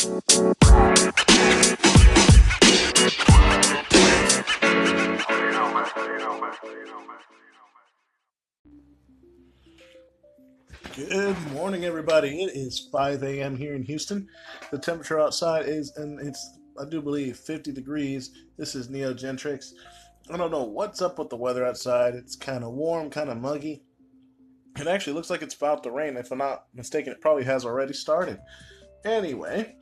Good morning, everybody. It is 5 a.m. here in Houston. The temperature outside is, and it's, I do believe, 50 degrees. This is Neo Gentrics. I don't know what's up with the weather outside. It's kind of warm, kind of muggy. It actually looks like it's about to rain. If I'm not mistaken, it probably has already started. Anyway,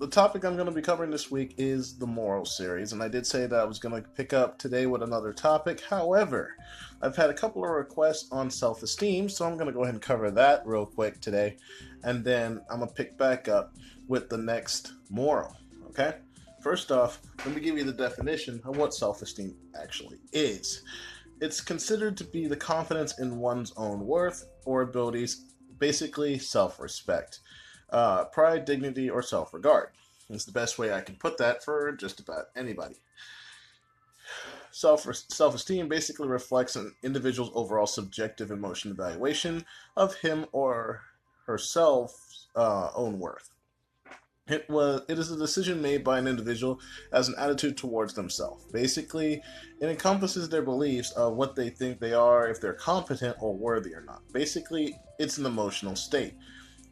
the topic I'm going to be covering this week is the moral series, and I did say that I was going to pick up today with another topic. However, I've had a couple of requests on self-esteem, so I'm going to go ahead and cover that real quick today, and then I'm going to pick back up with the next moral, okay? First off, let me give you the definition of what self-esteem actually is. It's considered to be the confidence in one's own worth or abilities, basically self-respect. Pride, dignity, or self-regard is the best way I can put that for just about anybody. Self-esteem basically reflects an individual's overall subjective emotion evaluation of him or herself's own worth. It is a decision made by an individual as an attitude towards themselves. Basically, it encompasses their beliefs of what they think they are, if they're competent or worthy or not. Basically, it's an emotional state,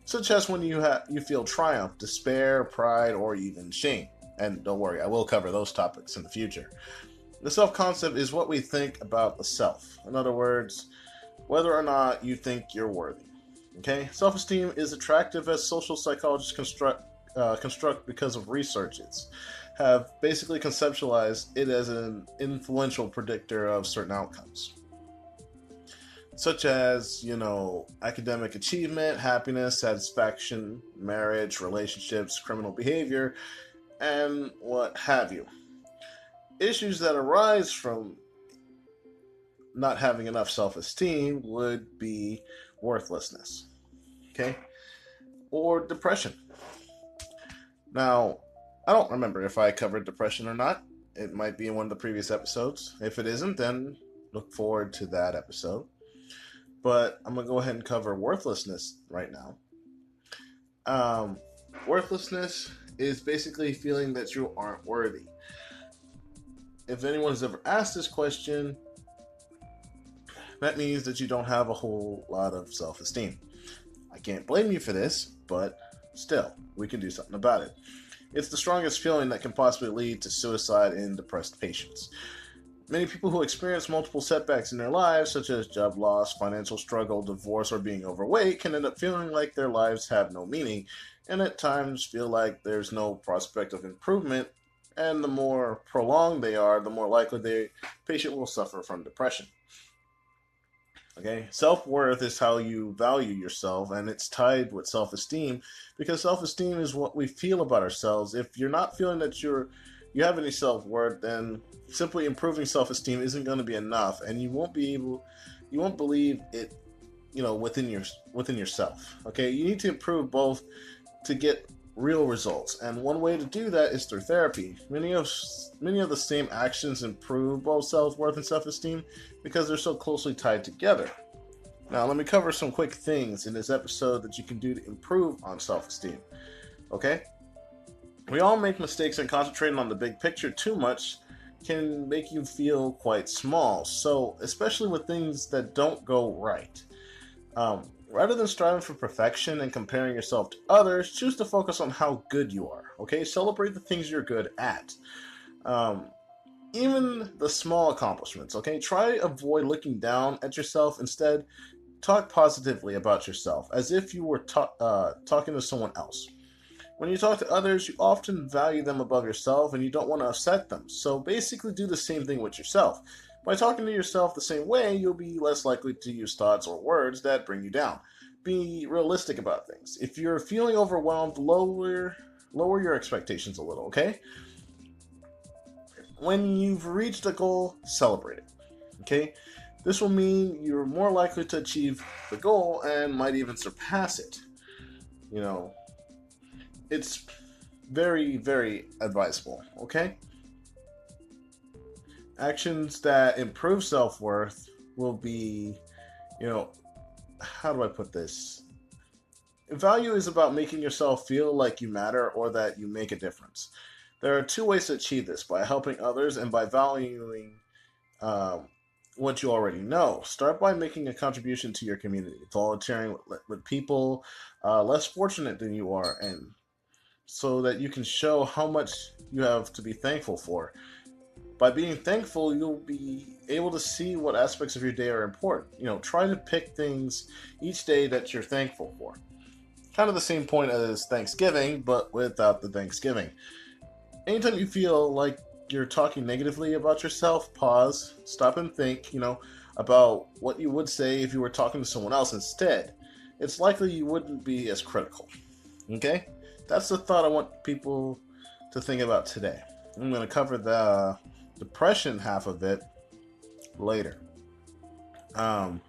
such as when you feel triumph, despair, pride, or even shame. And don't worry, I will cover those topics in the future. The self-concept is what we think about the self. In other words, whether or not you think you're worthy. Okay? Self-esteem is attractive as social psychologists construct because of researches have basically conceptualized it as an influential predictor of certain outcomes, such as, academic achievement, happiness, satisfaction, marriage, relationships, criminal behavior, and what have you. Issues that arise from not having enough self-esteem would be worthlessness, okay, or depression. Now, I don't remember if I covered depression or not. It might be in one of the previous episodes. If it isn't, then look forward to that episode. But I'm going to go ahead and cover worthlessness right now. Worthlessness is basically feeling that you aren't worthy. If anyone's ever asked this question, that means that you don't have a whole lot of self-esteem. I can't blame you for this, but still, we can do something about it. It's the strongest feeling that can possibly lead to suicide in depressed patients. Many people who experience multiple setbacks in their lives, such as job loss, financial struggle, divorce, or being overweight, can end up feeling like their lives have no meaning, and at times feel like there's no prospect of improvement, and the more prolonged they are, the more likely the patient will suffer from depression. Okay, self-worth is how you value yourself, and it's tied with self-esteem, because self-esteem is what we feel about ourselves. If you're not feeling that you have any self-worth, then simply improving self-esteem isn't going to be enough, and you won't believe it, within yourself. Okay, you need to improve both to get real results, and one way to do that is through therapy. Many of the same actions improve both self-worth and self-esteem because they're so closely tied together. Now, let me cover some quick things in this episode that you can do to improve on self-esteem. Okay? We all make mistakes, and concentrating on the big picture too much can make you feel quite small. So, especially with things that don't go right. Rather than striving for perfection and comparing yourself to others, choose to focus on how good you are. Okay? Celebrate the things you're good at. Even the small accomplishments, okay? Try avoid looking down at yourself. Instead, talk positively about yourself, as if you were talking to someone else. When you talk to others, you often value them above yourself, and you don't want to upset them. So basically do the same thing with yourself. By talking to yourself the same way, you'll be less likely to use thoughts or words that bring you down. Be realistic about things. If you're feeling overwhelmed, lower your expectations a little, okay? When you've reached a goal, celebrate it. Okay? This will mean you're more likely to achieve the goal and might even surpass it. It's very, very advisable. Okay? Actions that improve self-worth will be, how do I put this? Value is about making yourself feel like you matter or that you make a difference. There are two ways to achieve this: by helping others and by valuing um, what you already know. Start by making a contribution to your community, volunteering with people less fortunate than you are, and so that you can show how much you have to be thankful for. By being thankful, you'll be able to see what aspects of your day are important. Try to pick things each day that you're thankful for. Kind of the same point as Thanksgiving, but without the Thanksgiving. Anytime you feel like you're talking negatively about yourself, pause, stop and think, about what you would say if you were talking to someone else instead. It's likely you wouldn't be as critical. Okay? That's the thought I want people to think about today. I'm going to cover the depression half of it later. But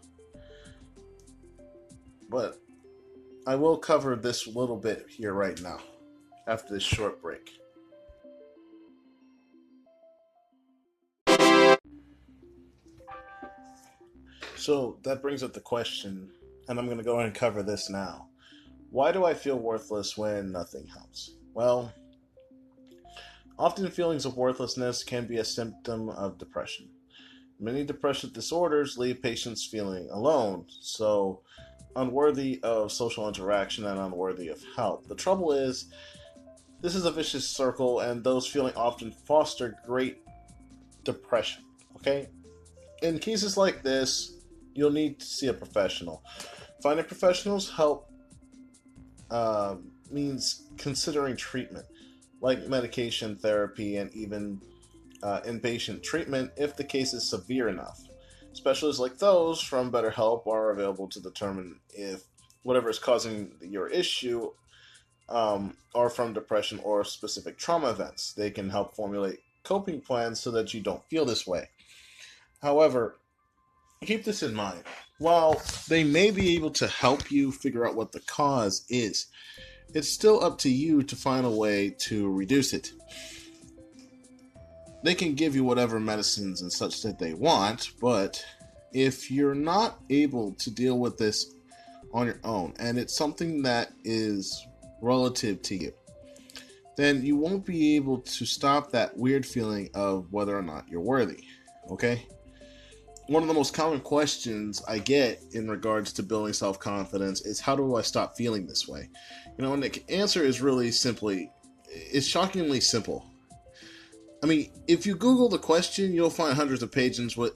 I will cover this little bit here right now after this short break. So that brings up the question, and I'm going to go ahead and cover this now. Why do I feel worthless when nothing helps? Well, often feelings of worthlessness can be a symptom of depression. Many depressive disorders leave patients feeling alone, so unworthy of social interaction and unworthy of help. The trouble is, this is a vicious circle, and those feeling often foster great depression. Okay? In cases like this, you'll need to see a professional. Finding professionals help means considering treatment, like medication, therapy, and even inpatient treatment if the case is severe enough. Specialists like those from BetterHelp are available to determine if whatever is causing your issue are from depression or specific trauma events. They can help formulate coping plans so that you don't feel this way. However, keep this in mind. While they may be able to help you figure out what the cause is, it's still up to you to find a way to reduce it. They can give you whatever medicines and such that they want, but if you're not able to deal with this on your own, and it's something that is relative to you, then you won't be able to stop that weird feeling of whether or not you're worthy. Okay? One of the most common questions I get in regards to building self-confidence is, how do I stop feeling this way? And the answer is really it's shockingly simple. I mean, if you Google the question, you'll find hundreds of pages with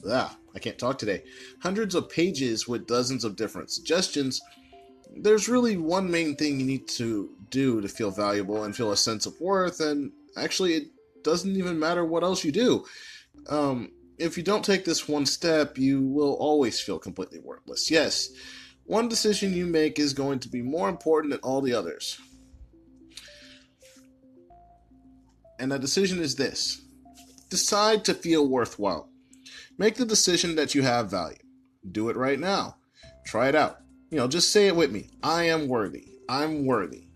I can't talk today. Hundreds of pages with dozens of different suggestions. There's really one main thing you need to do to feel valuable and feel a sense of worth, and actually it doesn't even matter what else you do. If you don't take this one step, you will always feel completely worthless. Yes, one decision you make is going to be more important than all the others. And the decision is this: decide to feel worthwhile. Make the decision that you have value. Do it right now. Try it out. Just say it with me. I am worthy. I'm worthy.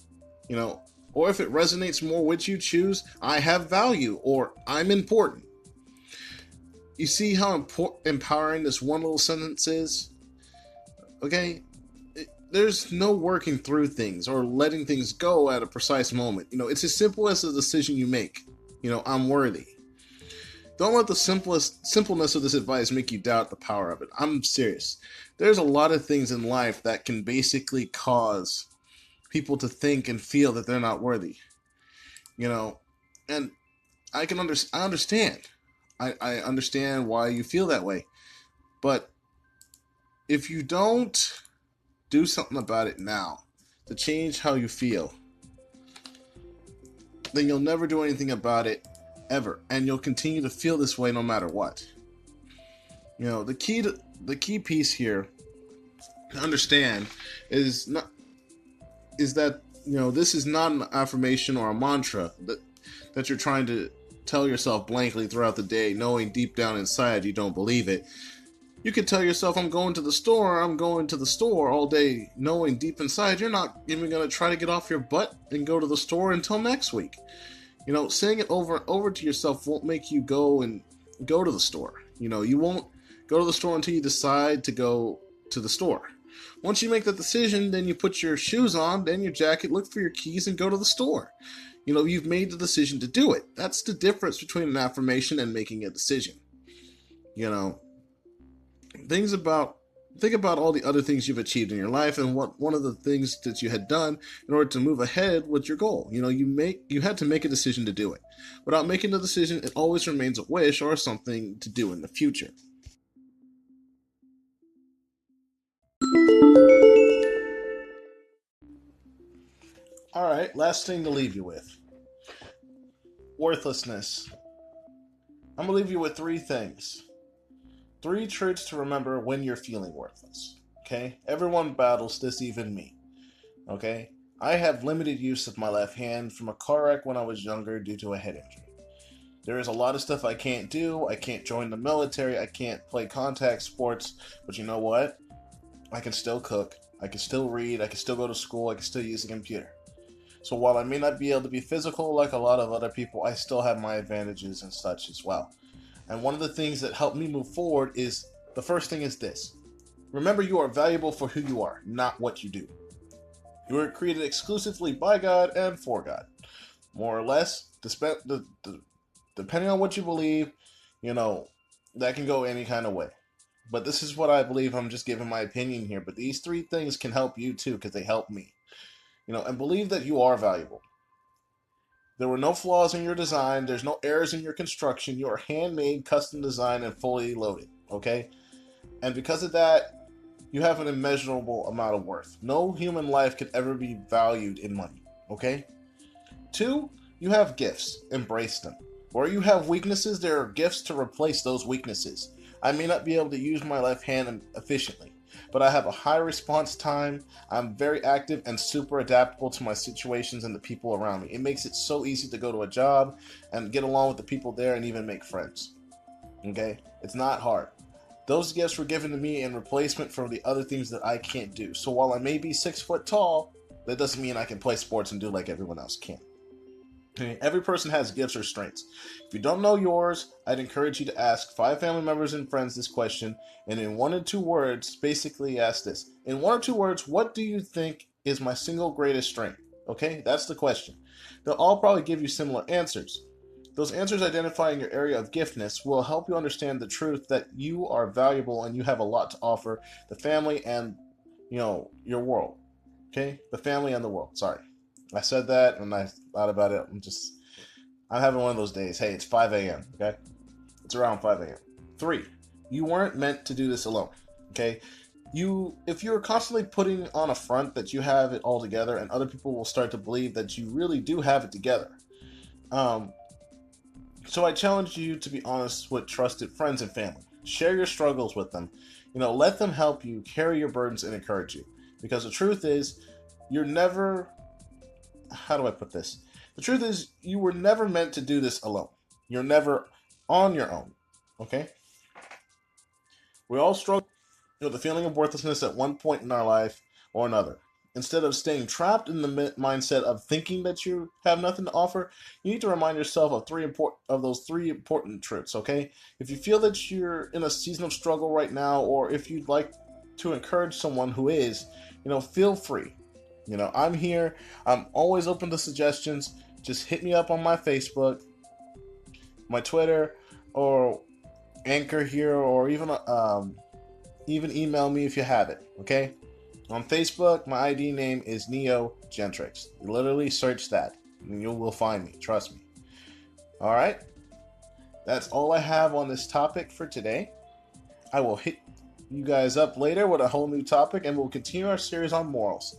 Or if it resonates more with you, choose I have value or I'm important. You see how empowering this one little sentence is? Okay? There's no working through things or letting things go at a precise moment. It's as simple as the decision you make. I'm worthy. Don't let the simpleness of this advice make you doubt the power of it. I'm serious. There's a lot of things in life that can basically cause people to think and feel that they're not worthy. And I understand. I understand why you feel that way. But if you don't do something about it now to change how you feel, then you'll never do anything about it ever, and you'll continue to feel this way no matter what. The key piece here to understand is that this is not an affirmation or a mantra that you're trying to tell yourself blankly throughout the day, knowing deep down inside you don't believe it. You could tell yourself, I'm going to the store all day, knowing deep inside you're not even going to try to get off your butt and go to the store until next week. Saying it over to yourself won't make you go to the store. You won't go to the store until you decide to go to the store. Once you make that decision, then you put your shoes on, then your jacket, look for your keys, and go to the store. You've made the decision to do it. That's the difference between an affirmation and making a decision. You know, things about think about all the other things you've achieved in your life and what one of the things that you had done in order to move ahead with your goal. You had to make a decision to do it. Without making the decision, it always remains a wish or something to do in the future. All right, last thing to leave you with. Worthlessness. I'm going to leave you with three things. 3 truths to remember when you're feeling worthless. Okay? Everyone battles this, even me. Okay? I have limited use of my left hand from a car wreck when I was younger due to a head injury. There is a lot of stuff I can't do. I can't join the military. I can't play contact sports. But you know what? I can still cook. I can still read. I can still go to school. I can still use a computer. So while I may not be able to be physical like a lot of other people, I still have my advantages and such as well. And one of the things that helped me move forward is, the first thing is this. Remember, you are valuable for who you are, not what you do. You were created exclusively by God and for God. More or less, depending on what you believe, that can go any kind of way. But this is what I believe. I'm just giving my opinion here. But these 3 things can help you too, because they help me. And believe that you are valuable. There were no flaws in your design. There's no errors in your construction. You are handmade, custom designed, and fully loaded. Okay? And because of that, you have an immeasurable amount of worth. No human life could ever be valued in money. Okay? 2, you have gifts. Embrace them. Where you have weaknesses, there are gifts to replace those weaknesses. I may not be able to use my left hand efficiently, but I have a high response time. I'm very active and super adaptable to my situations and the people around me. It makes it so easy to go to a job and get along with the people there and even make friends. Okay? It's not hard. Those gifts were given to me in replacement for the other things that I can't do. So while I may be 6 foot tall, that doesn't mean I can play sports and do like everyone else can. Okay? Every person has gifts or strengths. If you don't know yours, I'd encourage you to ask 5 family members and friends this question, and in 1 or 2 words, basically ask this. In 1 or 2 words, what do you think is my single greatest strength? Okay, that's the question. They'll all probably give you similar answers. Those answers identifying your area of giftness will help you understand the truth that you are valuable and you have a lot to offer the family and, your world. Okay, the family and the world. Sorry. I said that and I thought about it. I'm having one of those days. Hey, it's 5 a.m., okay? It's around 5 a.m. 3, you weren't meant to do this alone, okay? If you're constantly putting on a front that you have it all together, and other people will start to believe that you really do have it together. So I challenge you to be honest with trusted friends and family. Share your struggles with them. Let them help you carry your burdens and encourage you. Because the truth is, how do I put this? The truth is, you were never meant to do this alone. You're never on your own. Okay? We all struggle with the feeling of worthlessness at one point in our life or another. Instead of staying trapped in the mindset of thinking that you have nothing to offer, you need to remind yourself of those 3 important truths, okay? If you feel that you're in a season of struggle right now, or if you'd like to encourage someone who is, feel free. I'm here. I'm always open to suggestions. Just hit me up on my Facebook, my Twitter, or Anchor here, or even email me if you have it, okay? On Facebook, my ID name is Neo Gentrics. You literally search that, and you will find me. Trust me. All right? That's all I have on this topic for today. I will hit you guys up later with a whole new topic, and we'll continue our series on morals.